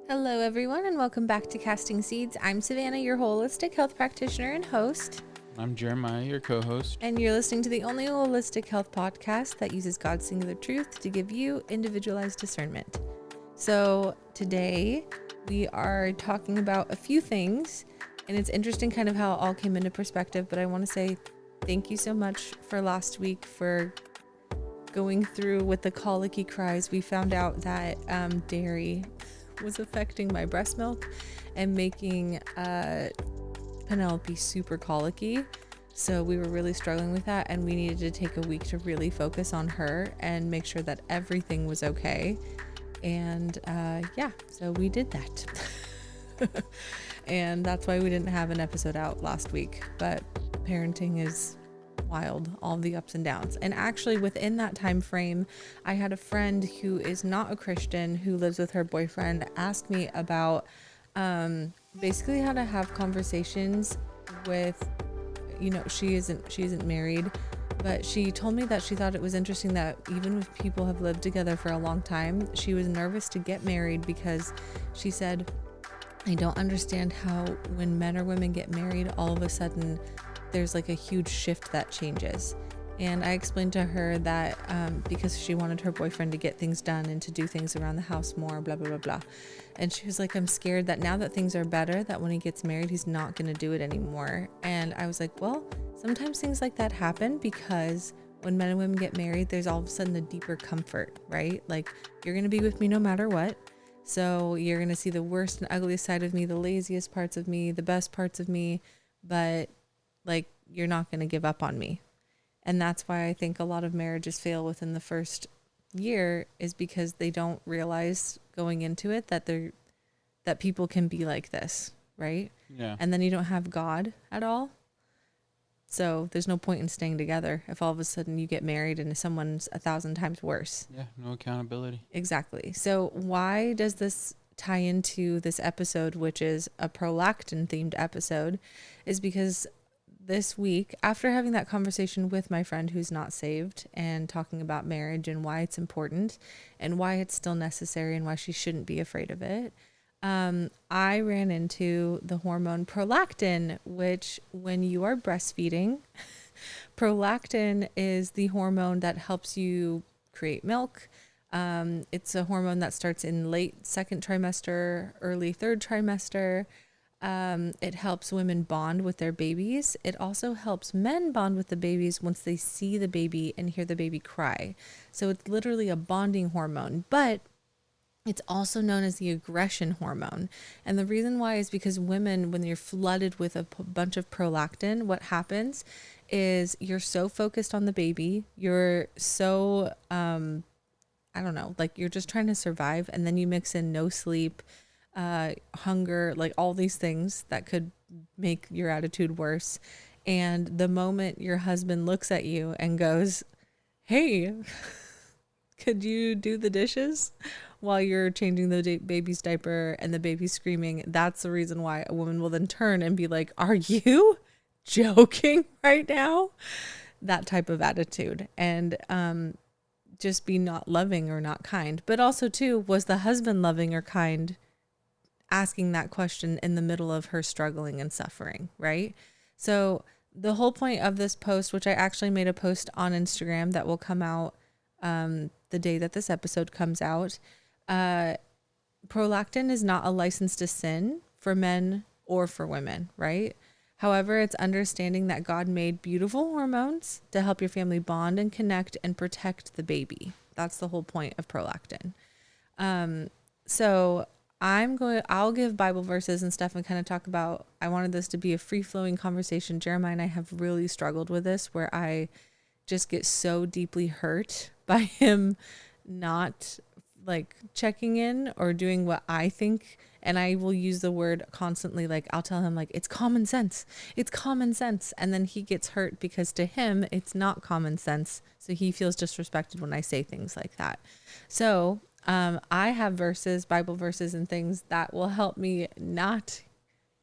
Hello, everyone, and welcome back to Casting Seeds. I'm Savannah, your holistic health practitioner and host. I'm Jeremiah, your co-host. And you're listening to the only holistic health podcast that uses God's singular truth to give you individualized discernment. So today we are talking about a few things, and it's interesting kind of how it all came into perspective, but I want to say thank you so much for last week for going through with the colicky cries. We found out that dairy was affecting my breast milk and making Penelope super colicky. So we were really struggling with that, and we needed to take a week to really focus on her and make sure that everything was okay. And so we did that. And that's why we didn't have an episode out last week. But parenting is wild, all the ups and downs. And actually within that time frame, I had a friend who is not a Christian who lives with her boyfriend ask me about basically how to have conversations with, she isn't married, but she told me that she thought it was interesting that even if people have lived together for a long time, she was nervous to get married because she said, I don't understand how when men or women get married, all of a sudden there's like a huge shift that changes. And I explained to her that because she wanted her boyfriend to get things done and to do things around the house more, blah, blah, blah, blah. And she was like, I'm scared that now that things are better, that when he gets married, he's not going to do it anymore. And I was like, well, sometimes things like that happen because when men and women get married, there's all of a sudden a deeper comfort, right? Like, you're going to be with me no matter what. So you're going to see the worst and ugliest side of me, the laziest parts of me, the best parts of me, but like, you're not going to give up on me. And that's why I think a lot of marriages fail within the first year, is because they don't realize going into it that people can be like this, right? Yeah. And then you don't have God at all. So there's no point in staying together if all of a sudden you get married and someone's 1,000 times worse. Yeah, no accountability. Exactly. So why does this tie into this episode, which is a prolactin themed episode, is because this week, after having that conversation with my friend who's not saved and talking about marriage and why it's important and why it's still necessary and why she shouldn't be afraid of it, I ran into the hormone prolactin, which when you are breastfeeding, prolactin is the hormone that helps you create milk. It's a hormone that starts in late second trimester, early third trimester. It helps women bond with their babies. It also helps men bond with the babies once they see the baby and hear the baby cry. So it's literally a bonding hormone, but it's also known as the aggression hormone. And the reason why is because women, when you're flooded with a bunch of prolactin, what happens is you're so focused on the baby. You're so, you're just trying to survive. And then you mix in no sleep, hunger, like all these things that could make your attitude worse. And the moment your husband looks at you and goes, hey, could you do the dishes while you're changing the baby's diaper and the baby's screaming, that's the reason why a woman will then turn and be like, are you joking right now? That type of attitude. And just be not loving or not kind. But also too, was the husband loving or kind, asking that question in the middle of her struggling and suffering, right? So the whole point of this post, which I actually made a post on Instagram that will come out the day that this episode comes out, prolactin is not a license to sin for men or for women, right? However, it's understanding that God made beautiful hormones to help your family bond and connect and protect the baby. That's the whole point of prolactin. So I'll give Bible verses and stuff and kind of talk about, I wanted this to be a free-flowing conversation. Jeremiah and I have really struggled with this, where I just get so deeply hurt by him not like checking in or doing what I think. And I will use the word constantly. Like, I'll tell him like, it's common sense. It's common sense. And then he gets hurt because to him, it's not common sense. So he feels disrespected when I say things like that. So I have verses, Bible verses and things that will help me not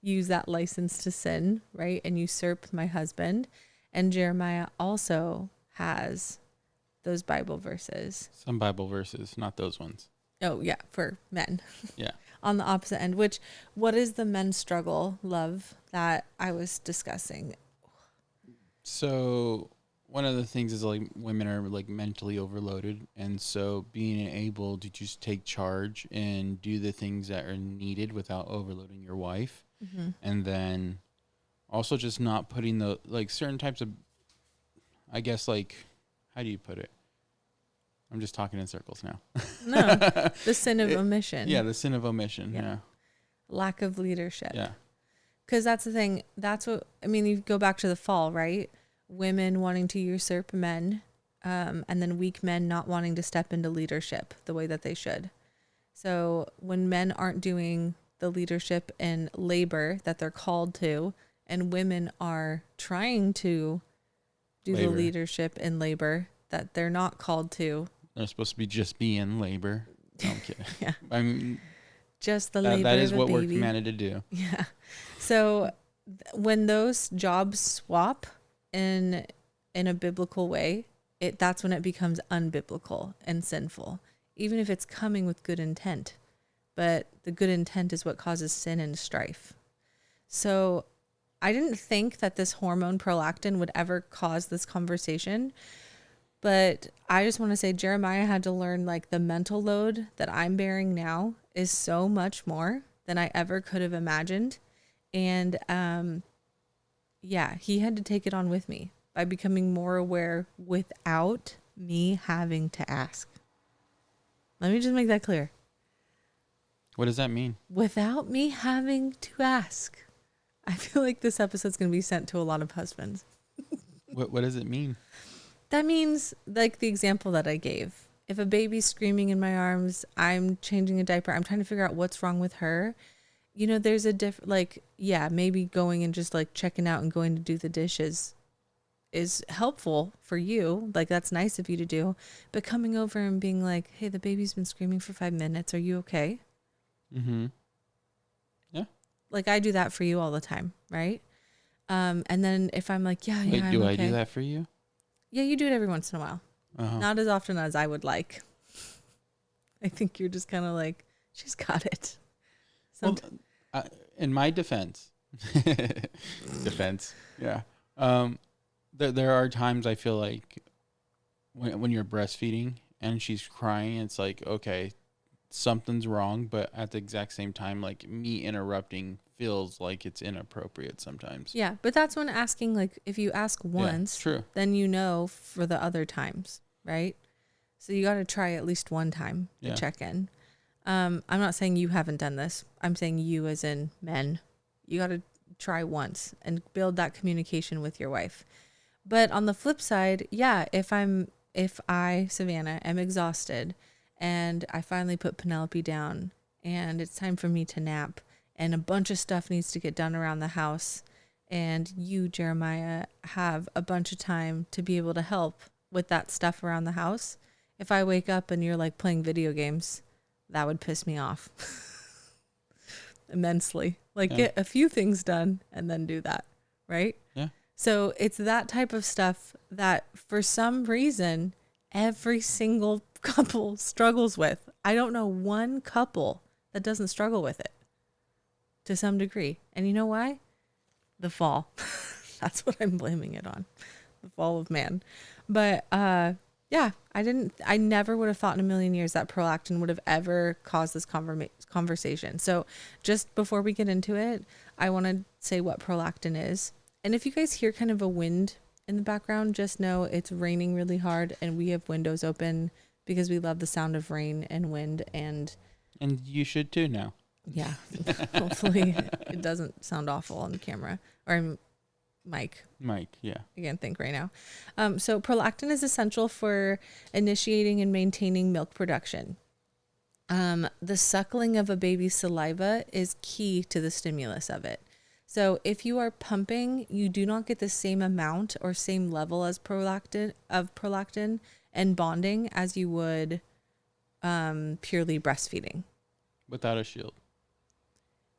use that license to sin, right? And usurp my husband. And Jeremiah also has those Bible verses. Some Bible verses, not those ones. Oh, yeah, for men. Yeah. on the opposite end, which, what is the men's struggle, love, that I was discussing? So one of the things is like women are like mentally overloaded. And so being able to just take charge and do the things that are needed without overloading your wife. Mm-hmm. And then also just not putting the like certain types of, I guess, like, how do you put it? I'm just talking in circles now. No, the sin of omission. Yeah, the sin of omission. Yeah. Lack of leadership. Yeah. Because that's the thing. That's what, I mean, you go back to the fall, right? Women wanting to usurp men, and then weak men not wanting to step into leadership the way that they should. So when men aren't doing the leadership and labor that they're called to, and women are trying to do the leadership and labor that they're not called to. They're supposed to be in labor. No, I'm kidding. Yeah. I mean, just the labor. That is of a what baby. we're commanded to do. Yeah. So when those jobs swap in a biblical way, that's when it becomes unbiblical and sinful, even if it's coming with good intent. But the good intent is what causes sin and strife. So I didn't think that this hormone prolactin would ever cause this conversation. But I just want to say Jeremiah had to learn, like, the mental load that I'm bearing now is so much more than I ever could have imagined. And yeah, he had to take it on with me by becoming more aware without me having to ask. Let me just make that clear. What does that mean? Without me having to ask. I feel like this episode's going to be sent to a lot of husbands. What does it mean? That means, like the example that I gave, if a baby's screaming in my arms, I'm changing a diaper, I'm trying to figure out what's wrong with her. You know, there's a different, like, yeah, maybe going and just like checking out and going to do the dishes is helpful for you. Like, that's nice of you to do. But coming over and being like, hey, the baby's been screaming for 5 minutes. Are you okay? Mm-hmm. Yeah. Like, I do that for you all the time, right? And then if I'm like, yeah, Wait, I'm do okay. I do that for you? Yeah, you do it every once in a while. Uh-huh. Not as often as I would like. I think you're just kind of like, she's got it. In my defense, yeah. There are times I feel like when you're breastfeeding and she's crying, it's like, okay, something's wrong. But at the exact same time, like, me interrupting feels like it's inappropriate sometimes. Yeah, but that's when asking, like, if you ask once, true. then you know for the other times, right? So you got to try at least one time to check in. I'm not saying you haven't done this. I'm saying you as in men. You got to try once and build that communication with your wife. But on the flip side, yeah, if I, Savannah, am exhausted and I finally put Penelope down and it's time for me to nap and a bunch of stuff needs to get done around the house and you, Jeremiah, have a bunch of time to be able to help with that stuff around the house. If I wake up and you're like playing video games, that would piss me off immensely. Like, get a few things done and then do that, right? Yeah. So it's that type of stuff that for some reason, every single couple struggles with. I don't know one couple that doesn't struggle with it to some degree. And you know why? The fall. That's what I'm blaming it on. The fall of man. But yeah, I never would have thought in a million years that prolactin would have ever caused this conversation. So just before we get into it, I want to say what prolactin is. And if you guys hear kind of a wind in the background, just know it's raining really hard and we have windows open because we love the sound of rain and wind. And you should too now. Yeah. Hopefully it doesn't sound awful on the camera or Mike, yeah. I can't think right now. So prolactin is essential for initiating and maintaining milk production. The suckling of a baby's saliva is key to the stimulus of it. So if you are pumping, you do not get the same amount or same level as prolactin and bonding as you would purely breastfeeding. Without a shield.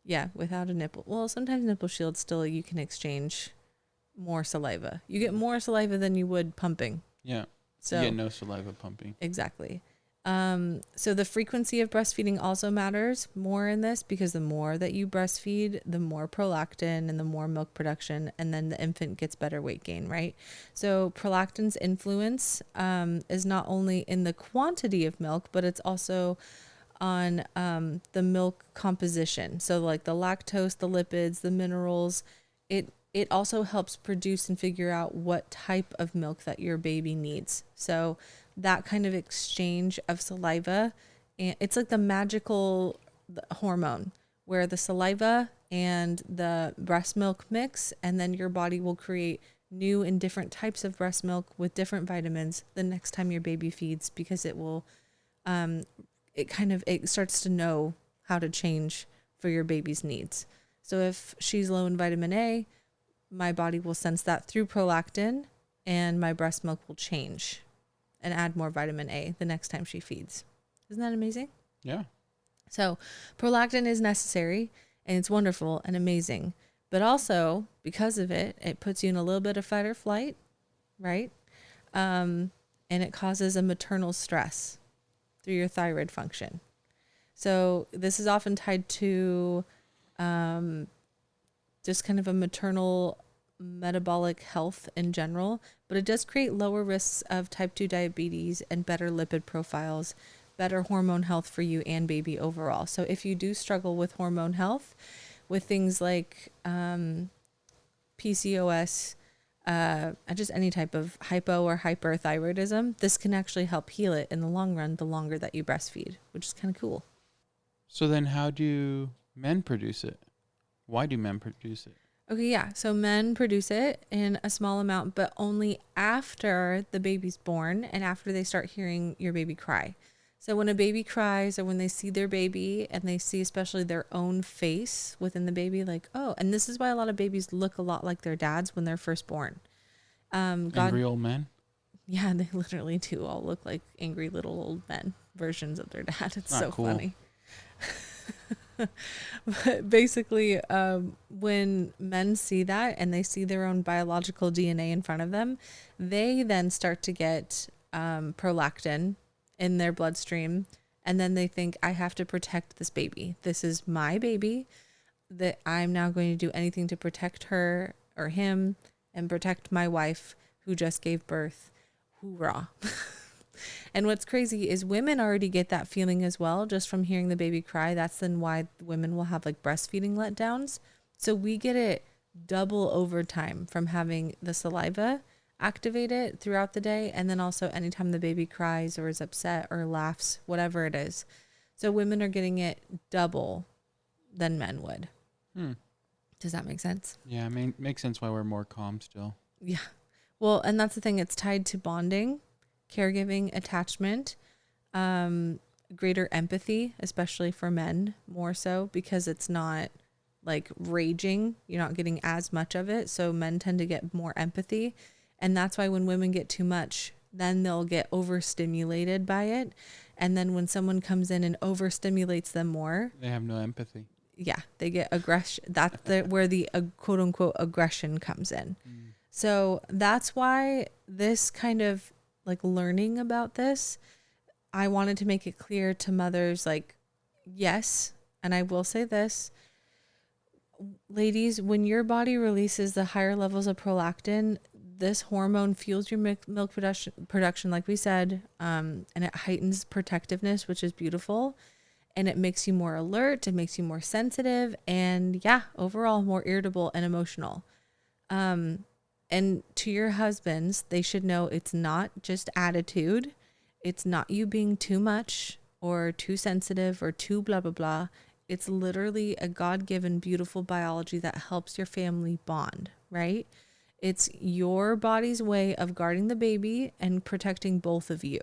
Yeah, without a nipple. Well, sometimes nipple shields still, you can exchange more saliva. You get more saliva than you would pumping. Yeah. So you get no saliva pumping. Exactly. So the frequency of breastfeeding also matters more in this, because the more that you breastfeed, the more prolactin and the more milk production, and then the infant gets better weight gain, right? So prolactin's influence is not only in the quantity of milk, but it's also on the milk composition. So like the lactose, the lipids, the minerals, it also helps produce and figure out what type of milk that your baby needs. So that kind of exchange of saliva, and it's like the magical hormone where the saliva and the breast milk mix, and then your body will create new and different types of breast milk with different vitamins the next time your baby feeds, because it will it starts to know how to change for your baby's needs. So if she's low in vitamin A, my body will sense that through prolactin, and my breast milk will change and add more vitamin A the next time she feeds. Isn't that amazing? Yeah. So prolactin is necessary, and it's wonderful and amazing. But also, because of it, it puts you in a little bit of fight or flight, right? And it causes a maternal stress through your thyroid function. So this is often tied to just kind of a maternal metabolic health in general, but it does create lower risks of type 2 diabetes and better lipid profiles, better hormone health for you and baby overall. So if you do struggle with hormone health, with things like PCOS, just any type of hypo or hyperthyroidism, this can actually help heal it in the long run, the longer that you breastfeed, which is kind of cool. So then how do men produce it? Why do men produce it? Okay, yeah. So men produce it in a small amount, but only after the baby's born and after they start hearing your baby cry. So when a baby cries, or when they see their baby and they see especially their own face within the baby, like, oh, and this is why a lot of babies look a lot like their dads when they're first born. Angry old men? Yeah, they literally do all look like angry little old men versions of their dad. It's Not so cool. funny. But basically, when men see that and they see their own biological DNA in front of them, they then start to get prolactin in their bloodstream. And then they think, I have to protect this baby. This is my baby, that I'm now going to do anything to protect her or him and protect my wife who just gave birth. Hoorah. And what's crazy is women already get that feeling as well, just from hearing the baby cry. That's then why women will have like breastfeeding letdowns. So we get it double overtime from having the saliva activated throughout the day. And then also anytime the baby cries or is upset or laughs, whatever it is. So women are getting it double than men would. Does that make sense? Yeah, I mean, makes sense why we're more calm still. Yeah. Well, and that's the thing. It's tied to bonding, caregiving, attachment, greater empathy, especially for men more so, because it's not like raging. You're not getting as much of it. So men tend to get more empathy. And that's why when women get too much, then they'll get overstimulated by it. And then when someone comes in and overstimulates them more, They have no empathy. yeah, they get aggression. That's where the quote unquote aggression comes in. So that's why this kind of like learning about this, I wanted to make it clear to mothers, like, yes, and I will say this, ladies, when your body releases the higher levels of prolactin, this hormone fuels your milk production, like we said, and it heightens protectiveness, which is beautiful. And it makes you more alert, it makes you more sensitive, and yeah, overall more irritable and emotional. And to your husbands, they should know it's not just attitude. It's not you being too much or too sensitive or too blah, blah, blah. It's literally a God-given beautiful biology that helps your family bond, right? It's your body's way of guarding the baby and protecting both of you.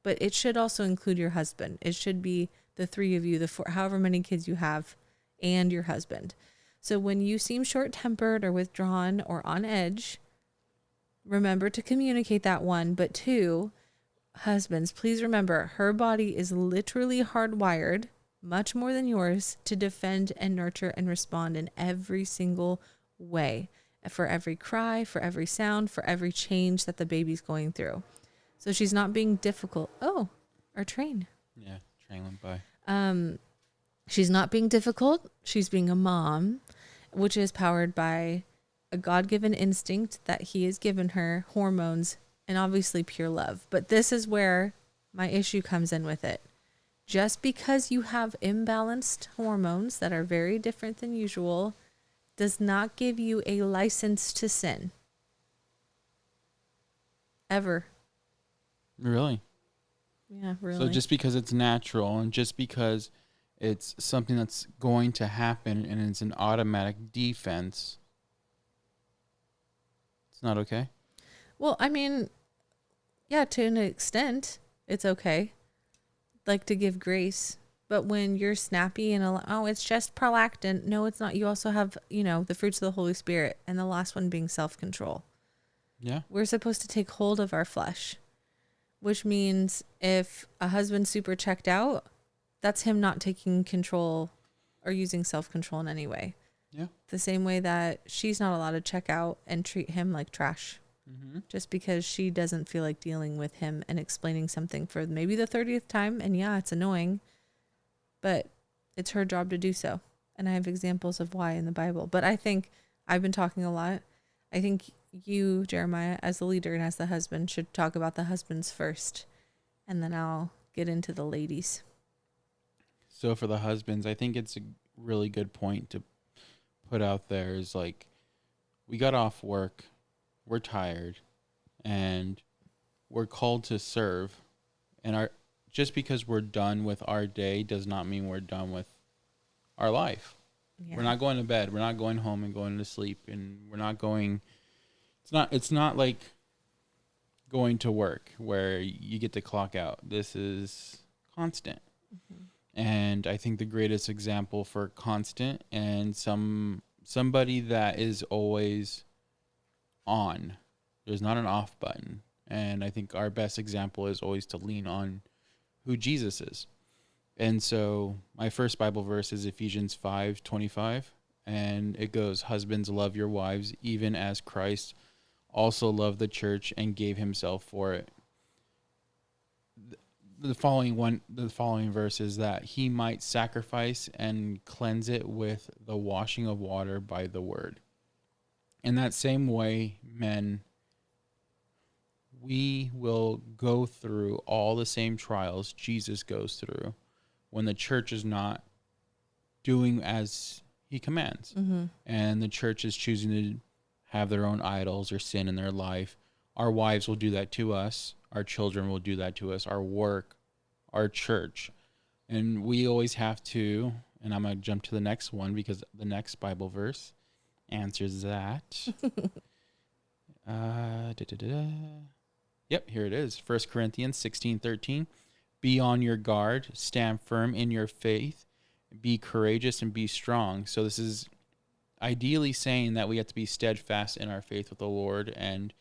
But it should also include your husband. It should be the three of you, the four, however many kids you have, and your husband. So when you seem short-tempered or withdrawn or on edge, remember to communicate that, one. But two, husbands, please remember, her body is literally hardwired, much more than yours, to defend and nurture and respond in every single way. For every cry, for every sound, for every change that the baby's going through. So she's not being difficult. Oh, or train. Yeah, train went by. She's not being difficult. She's being a mom, which is powered by a God-given instinct that he has given her, hormones, and obviously pure love. But this is where my issue comes in with it. Just because you have imbalanced hormones that are very different than usual does not give you a license to sin. Ever. Really? Yeah, really. So just because it's natural and just because it's something that's going to happen and it's an automatic defense, it's not okay? Well, I mean, yeah, to an extent, it's okay. Like to give grace. But when you're snappy and, oh, it's just prolactin. No, it's not. You also have, the fruits of the Holy Spirit. And the last one being self-control. Yeah. We're supposed to take hold of our flesh, which means if a husband's super checked out, that's him not taking control or using self-control in any way. Yeah. The same way that she's not allowed to check out and treat him like trash. Mm-hmm. Just because she doesn't feel like dealing with him and explaining something for maybe the 30th time. And yeah, it's annoying, but it's her job to do so. And I have examples of why in the Bible. But I think I've been talking a lot. I think you, Jeremiah, as the leader and as the husband, should talk about the husbands first. And then I'll get into the ladies. So for the husbands, I think it's a really good point to put out there is like, we got off work, we're tired, and we're called to serve. And just because we're done with our day does not mean we're done with our life. Yeah. We're not going to bed. We're not going home and going to sleep. And we're not going, it's not like going to work where you get to clock out. This is constant. Mm-hmm. And I think the greatest example for constant and somebody that is always on, there's not an off button. And I think our best example is always to lean on who Jesus is. And so my first Bible verse is Ephesians 5:25, and it goes, "Husbands, love your wives, even as Christ also loved the church and gave himself for it." The following verse is that he might sacrifice and cleanse it with the washing of water by the word. In that same way, men, we will go through all the same trials Jesus goes through when the church is not doing as he commands. Mm-hmm. And the church is choosing to have their own idols or sin in their life. Our wives will do that to us. Our children will do that to us. Our work, our church. And we always have to, and I'm going to jump to the next one because the next Bible verse answers that. Yep, here it is. 1 Corinthians 16:13. Be on your guard, stand firm in your faith, be courageous and be strong. So this is ideally saying that we have to be steadfast in our faith with the Lord and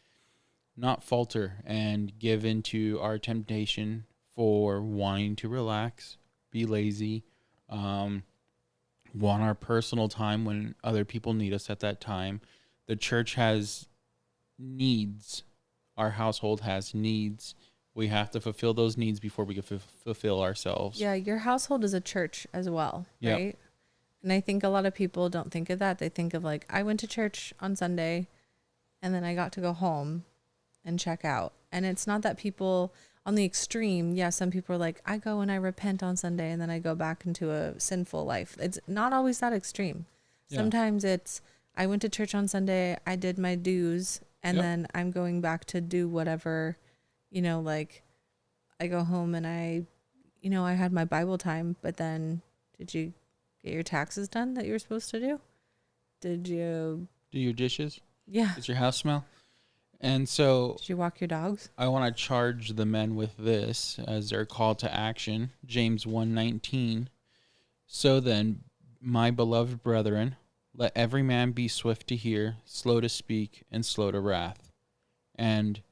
not falter and give into our temptation for wanting to relax, be lazy, want our personal time when other people need us at that time. The church has needs. Our household has needs. We have to fulfill those needs before we can fulfill ourselves. Yeah, your household is a church as well, right? Yep. And I think a lot of people don't think of that. They think of like, I went to church on Sunday and then I got to go home and check out. And it's not that people on the extreme. Yeah, some people are like, I go and I repent on Sunday and then I go back into a sinful life. It's not always that extreme. Yeah. Sometimes it's, I went to church on Sunday, I did my dues, and then I'm going back to do whatever, like I go home and I had my Bible time, but then did you get your taxes done that you were supposed to do? Did you do your dishes? Yeah. Does your house smell? And so did you walk your dogs? I want to charge the men with this as their call to action. James 1:19. So then, my beloved brethren, let every man be swift to hear, slow to speak, and slow to wrath. And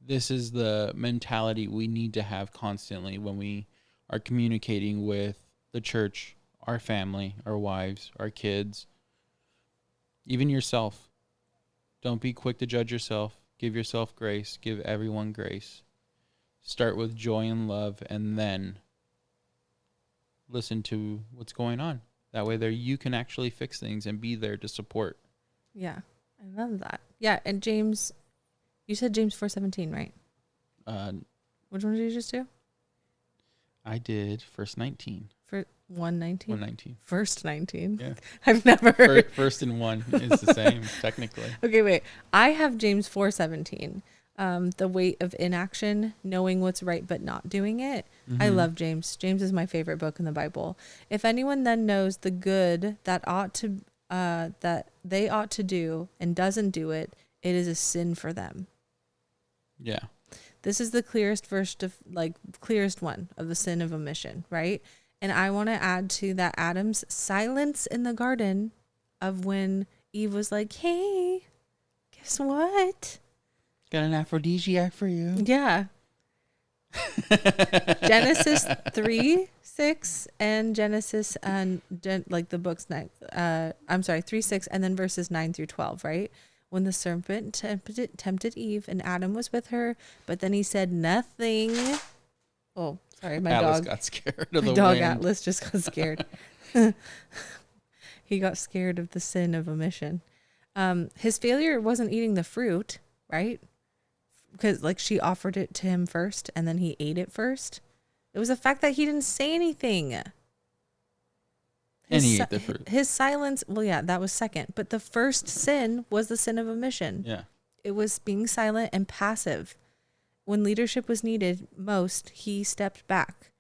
this is the mentality we need to have constantly when we are communicating with the church, our family, our wives, our kids, even yourself. Don't be quick to judge yourself. Give yourself grace. Give everyone grace. start with joy and love, and then listen to what's going on. That way there you can actually fix things and be there to support. Yeah. I love that. Yeah. And James, you said James 4:17, right? Which one did you just do? I did first 19. For 119? 119. First 19? Yeah. I've never heard. First and one is the same, technically. Okay, wait. I have James 4:17. The weight of inaction, knowing what's right but not doing it. Mm-hmm. I love James. James is my favorite book in the Bible. If anyone then knows the good that they ought to do and doesn't do it, it is a sin for them. Yeah. This is the clearest clearest one of the sin of omission, right? And I want to add to that Adam's silence in the garden of when Eve was like, "Hey, guess what? Got an aphrodisiac for you." Yeah. Genesis 3:6 and Genesis the books 3:6 and then verses 9-12, right? When the serpent tempted Eve and Adam was with her, but then he said nothing. Oh, sorry, my Atlas dog got scared of my the dog wind. Atlas just got scared. He got scared of the sin of omission. His failure wasn't eating the fruit, right? Because she offered it to him first and then he ate it first. It was the fact that he didn't say anything. And he ate the fruit. His silence, well, yeah, that was second. But the first sin was the sin of omission. Yeah. It was being silent and passive. When leadership was needed most, he stepped back.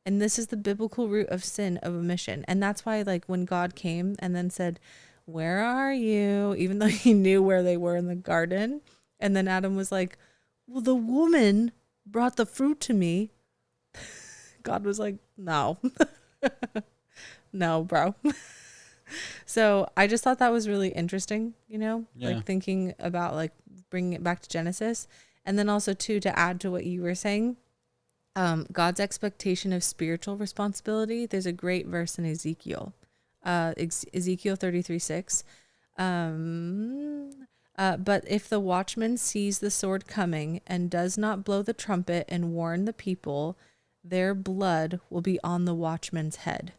And this is the biblical root of sin of omission. And that's why, when God came and then said, "Where are you?" Even though he knew where they were in the garden. And then Adam was like, "Well, the woman brought the fruit to me." God was like, "No." No, bro. So I just thought that was really interesting, Yeah. thinking about bringing it back to Genesis. And then also too, to add to what you were saying, God's expectation of spiritual responsibility. There's a great verse in Ezekiel, Ezekiel 33:6. But if the watchman sees the sword coming and does not blow the trumpet and warn the people, their blood will be on the watchman's head.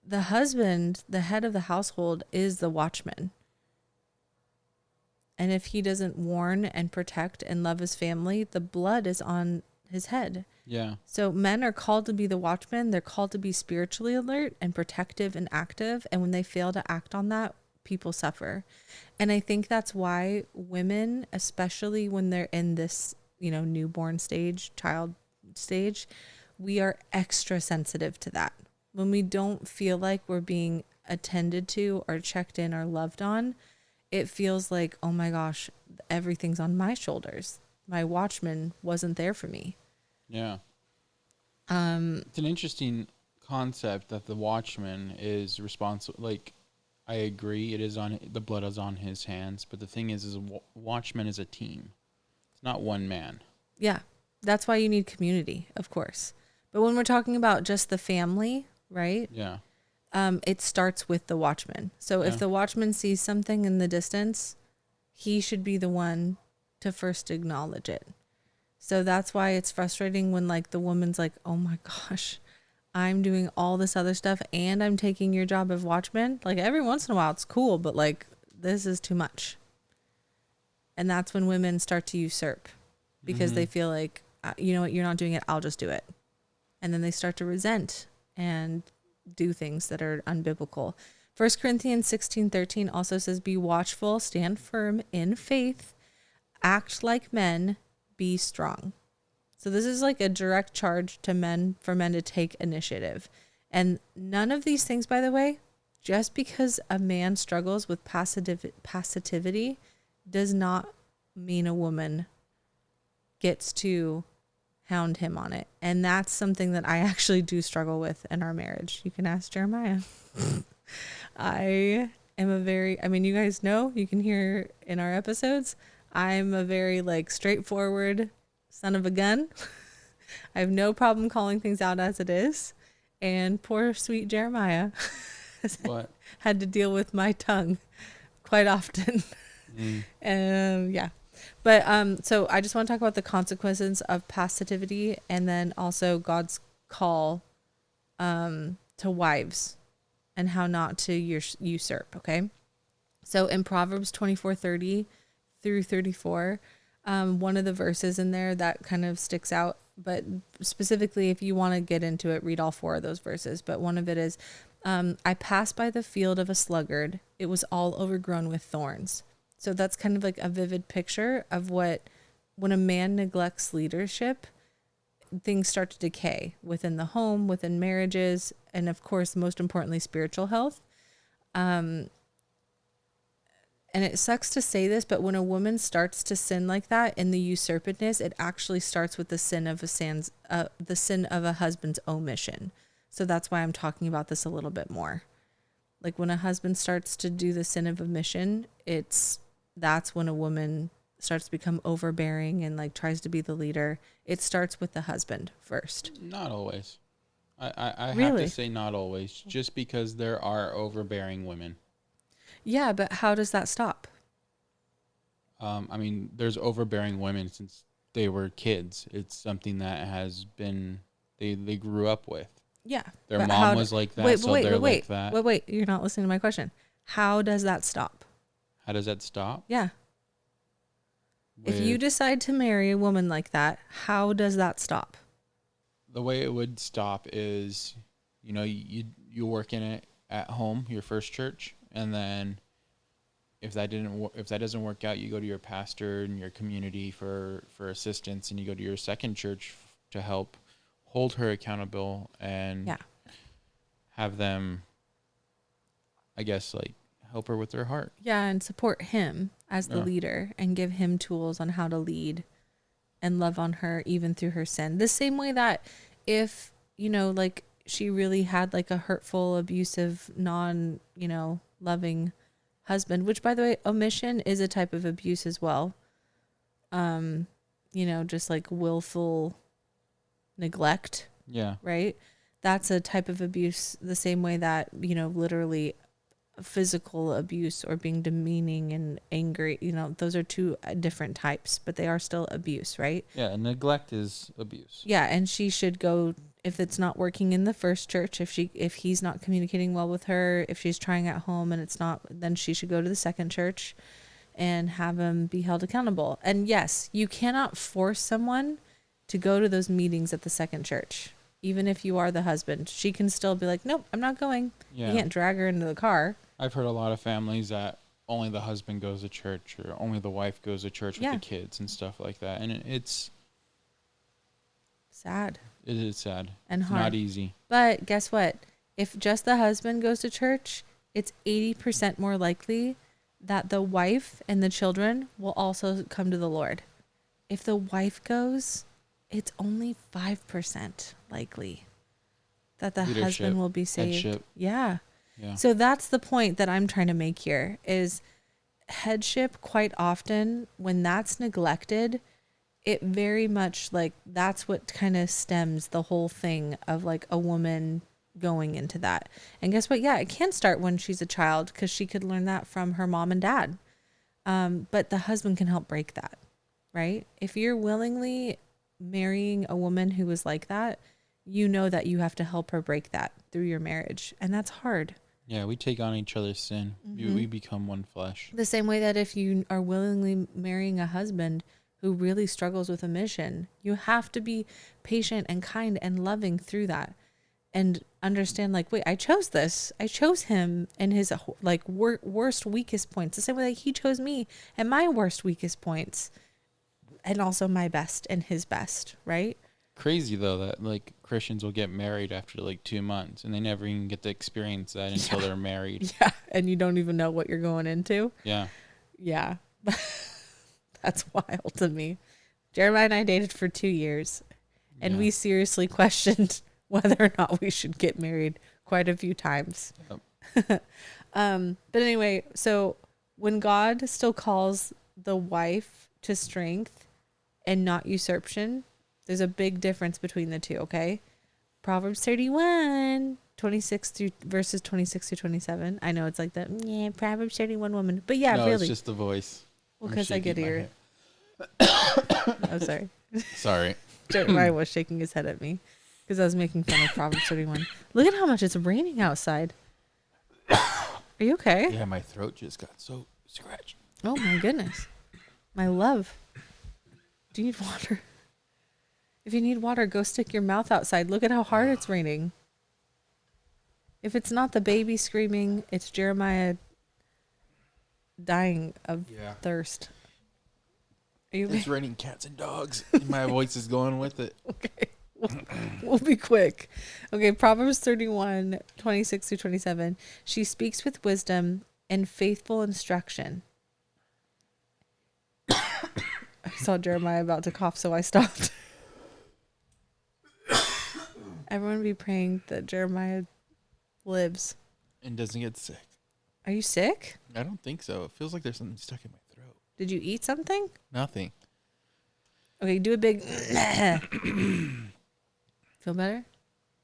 The husband, the head of the household, is the watchman. And if he doesn't warn and protect and love his family, the blood is on his head. Yeah. So men are called to be the watchmen. They're called to be spiritually alert and protective and active. And when they fail to act on that, people suffer. And I think that's why women, especially when they're in this, newborn stage, child stage, we are extra sensitive to that. When we don't feel like we're being attended to or checked in or loved on, it feels like, oh my gosh, everything's on my shoulders. My watchman wasn't there for me. Yeah. It's an interesting concept that the watchman is responsible. I agree, the blood is on his hands, but the thing is a watchman is a team. It's not one man. Yeah. That's why you need community, of course. But when we're talking about just the family, right? Yeah. It starts with the watchman. So if the watchman sees something in the distance, he should be the one to first acknowledge it. So that's why it's frustrating when the woman's like, "Oh my gosh, I'm doing all this other stuff and I'm taking your job of watchman." Every once in a while it's cool, but this is too much. And that's when women start to usurp because they feel like, you know what, you're not doing it, I'll just do it. And then they start to resent and do things that are unbiblical. 1 Corinthians 16:13 also says, "Be watchful, stand firm in faith, act like men, be strong." So this is a direct charge to men, for men to take initiative. And none of these things, by the way, just because a man struggles with passivity does not mean a woman gets to hound him on it. And that's something that I actually do struggle with in our marriage. You can ask Jeremiah. I am you guys know, you can hear in our episodes, I'm a very straightforward son of a gun. I have no problem calling things out as it is. And poor sweet Jeremiah What? had to deal with my tongue quite often. Yeah. But so I just want to talk about the consequences of passivity, and then also God's call to wives and how not to usurp. Okay. So in Proverbs 24:30 through 34, one of the verses in there that kind of sticks out, but specifically if you want to get into it, read all four of those verses. But one of it is, I passed by the field of a sluggard. It was all overgrown with thorns. So that's kind of like a vivid picture of when a man neglects leadership, things start to decay within the home, within marriages, and of course, most importantly, spiritual health. And it sucks to say this, but when a woman starts to sin like that in the usurpedness, it actually starts with the sin of a husband's omission. So that's why I'm talking about this a little bit more. Like when a husband starts to do the sin of omission, that's when a woman starts to become overbearing and like tries to be the leader. It starts with the husband first. Not always. I Really? have to say not always, just because there are overbearing women. Yeah, but how does that stop? I mean, there's overbearing women since they were kids. It's something that has been they grew up with. Yeah. Their mom was like that, so they're like that. Wait, you're not listening to my question. How does that stop? How does that stop? Yeah. If you decide to marry a woman like that, how does that stop? The way it would stop is, you work in it at home, your first church, and then if that doesn't work out, you go to your pastor and your community for assistance, and you go to your second church to help hold her accountable and have them, I guess, like help her with their heart. Yeah, and support him as the leader and give him tools on how to lead and love on her even through her sin. The same way that if, like she really had like a hurtful, abusive, loving husband, which by the way, omission is a type of abuse as well. Just like willful neglect. Yeah. Right? That's a type of abuse the same way that, literally physical abuse or being demeaning and angry, those are two different types, but they are still abuse, right? Yeah, neglect is abuse. Yeah, and she should go, if it's not working in the first church, if he's not communicating well with her, if she's trying at home and it's not, then she should go to the second church and have him be held accountable. And yes, you cannot force someone to go to those meetings at the second church. Even if you are the husband, she can still be like, nope, I'm not going. Yeah. You can't drag her into the car. I've heard a lot of families that only the husband goes to church or only the wife goes to church with the kids and stuff like that. And it's sad. It is sad and it's hard. Not easy. But guess what? If just the husband goes to church, it's 80% more likely that the wife and the children will also come to the Lord. If the wife goes, it's only 5% likely that the husband will be saved. Headship. Yeah. So that's the point that I'm trying to make here is headship quite often when that's neglected, it very much like that's what kind of stems the whole thing of like a woman going into that. And guess what? Yeah, it can start when she's a child because she could learn that from her mom and dad. But the husband can help break that, right? If you're willingly marrying a woman who is like that, you know that you have to help her break that through your marriage. And that's hard. Yeah, we take on each other's sin. Mm-hmm. We become one flesh. The same way that if you are willingly marrying a husband who really struggles with omission, you have to be patient and kind and loving through that and understand like, wait, I chose this. I chose him and his like worst, weakest points. The same way that he chose me and my worst, weakest points and also my best and his best, right? Crazy though that like Christians will get married after like 2 months and they never even get to experience that until they're married. Yeah, and you don't even know what you're going into. Yeah. That's wild to me. Jeremiah and I dated for 2 years and we seriously questioned whether or not we should get married quite a few times. Yep. But anyway, so when God still calls the wife to strength and not usurpation, there's a big difference between the two, okay? Proverbs 31, 26 through verses 26 through 27. I know it's like that, Proverbs 31 woman. But yeah, no, really. it's just the voice. Well, because I get Oh, sorry. Sorry. Jeremiah was shaking his head at me because I was making fun of Proverbs 31. Look at how much it's raining outside. Are you okay? Yeah, my throat just got so scratched. Oh my goodness. My love. Do you need water? If you need water, go stick your mouth outside. Look at how hard it's raining. If it's not the baby screaming, it's Jeremiah dying of thirst. It's raining cats and dogs. And my voice is going with it. Okay. We'll be quick. Okay, Proverbs 31, 26 through 27. She speaks with wisdom and faithful instruction. I saw Jeremiah about to cough, so I stopped. Everyone be praying that Jeremiah lives. And doesn't get sick. Are you sick? I don't think so. It feels like there's something stuck in my throat. Did you eat something? Nothing. Okay, do a big... Feel better?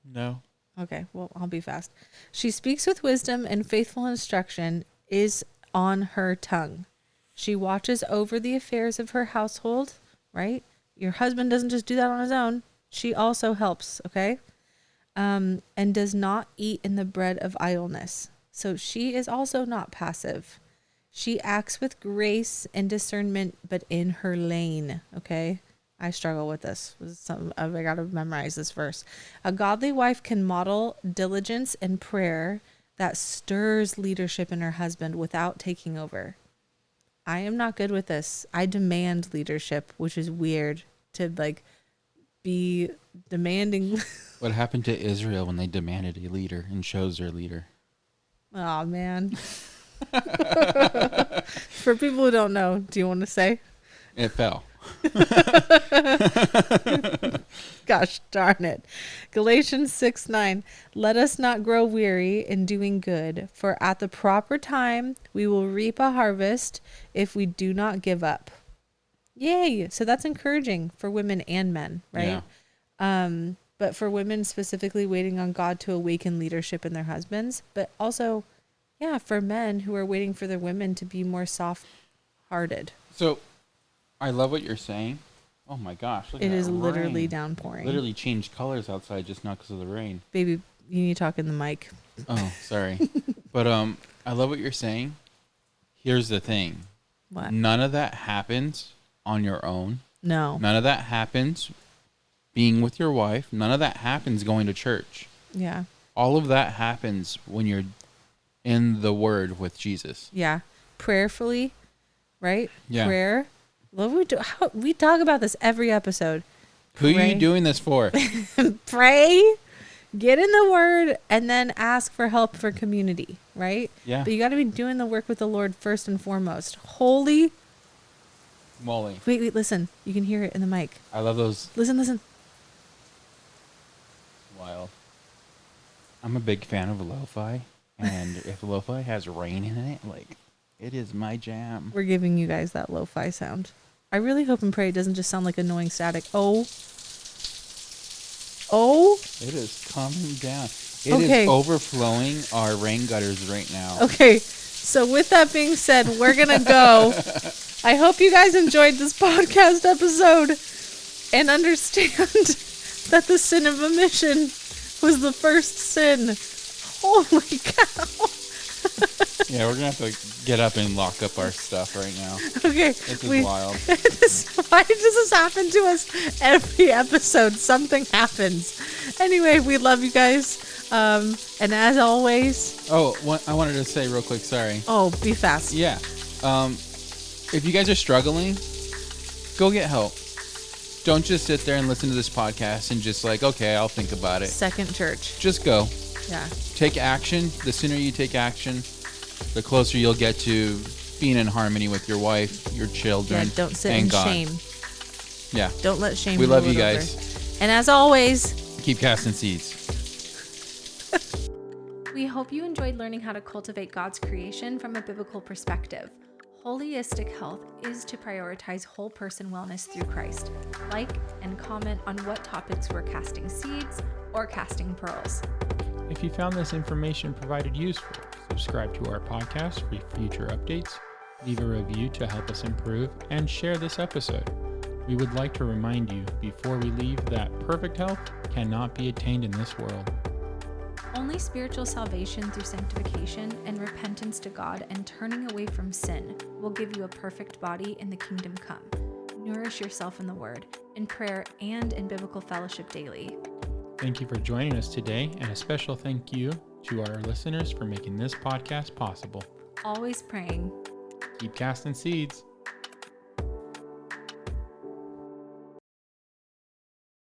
No. Okay, well, I'll be fast. She speaks with wisdom and faithful instruction is on her tongue. She watches over the affairs of her household, right? Your husband doesn't just do that on his own. She also helps, okay? And does not eat in the bread of idleness. So she is also not passive. She acts with grace and discernment, but in her lane, okay? I struggle with this. I got to memorize this verse. A godly wife can model diligence and prayer that stirs leadership in her husband without taking over. I am not good with this. I demand leadership, which is weird to be demanding. What happened to Israel when they demanded a leader and chose their leader? Oh, man. For people who don't know, do you want to say? It fell. Gosh darn it. Galatians 6:9. Let us not grow weary in doing good, for at the proper time we will reap a harvest if we do not give up. Yay. So that's encouraging for women and men, right? Yeah. But for women specifically, waiting on God to awaken leadership in their husbands, but also, yeah, for men who are waiting for their women to be more soft-hearted. So I love what you're saying. Oh my gosh. Look at that. It is literally downpouring. Literally changed colors outside just now because of the rain. Baby, you need to talk in the mic. Oh, sorry. But I love what you're saying. Here's the thing. What? None of that happens on your own. No. None of that happens being with your wife. None of that happens going to church. Yeah. All of that happens when you're in the Word with Jesus. Yeah. Prayerfully, right? Yeah. Prayer. We talk about this every episode. Who are you doing this for? Pray, get in the Word, and then ask for help for community, right? Yeah. But you got to be doing the work with the Lord first and foremost. Holy moly. Wait, listen. You can hear it in the mic. I love those. Listen. Wild. I'm a big fan of lo-fi, and if lo-fi has rain in it, it is my jam. We're giving you guys that lo-fi sound. I really hope and pray it doesn't just sound like annoying static. Oh. It is calming down. It is overflowing our rain gutters right now. Okay. So with that being said, we're going to go. I hope you guys enjoyed this podcast episode and understand that the sin of omission was the first sin. Holy cow. Yeah, we're going to have to get up and lock up our stuff right now. Okay. This is wild. Why does this happen to us every episode? Something happens. Anyway, we love you guys. And as always... Oh, I wanted to say real quick, sorry. Oh, be fast. Yeah. If you guys are struggling, go get help. Don't just sit there and listen to this podcast and just okay, I'll think about it. Second church. Just go. Yeah. Take action. The sooner you take action, the closer you'll get to being in harmony with your wife, your children, yeah, don't sit in God. Shame. Yeah. Don't let shame We love you over. guys. And as always, keep casting seeds. We hope you enjoyed learning how to cultivate God's creation from a biblical perspective. Holistic health is to prioritize whole person wellness through Christ. Like and comment on what topics we're casting seeds or casting pearls. If you found this information provided useful, subscribe to our podcast for future updates. leave a review to help us improve, and share this episode. We would like to remind you before we leave that perfect health cannot be attained in this world. Only spiritual salvation through sanctification and repentance to God and turning away from sin will give you a perfect body in the kingdom come. Nourish yourself in the Word, in prayer, and in biblical fellowship daily. Thank you for joining us today, and a special thank you to our listeners for making this podcast possible. Always praying. Keep casting seeds.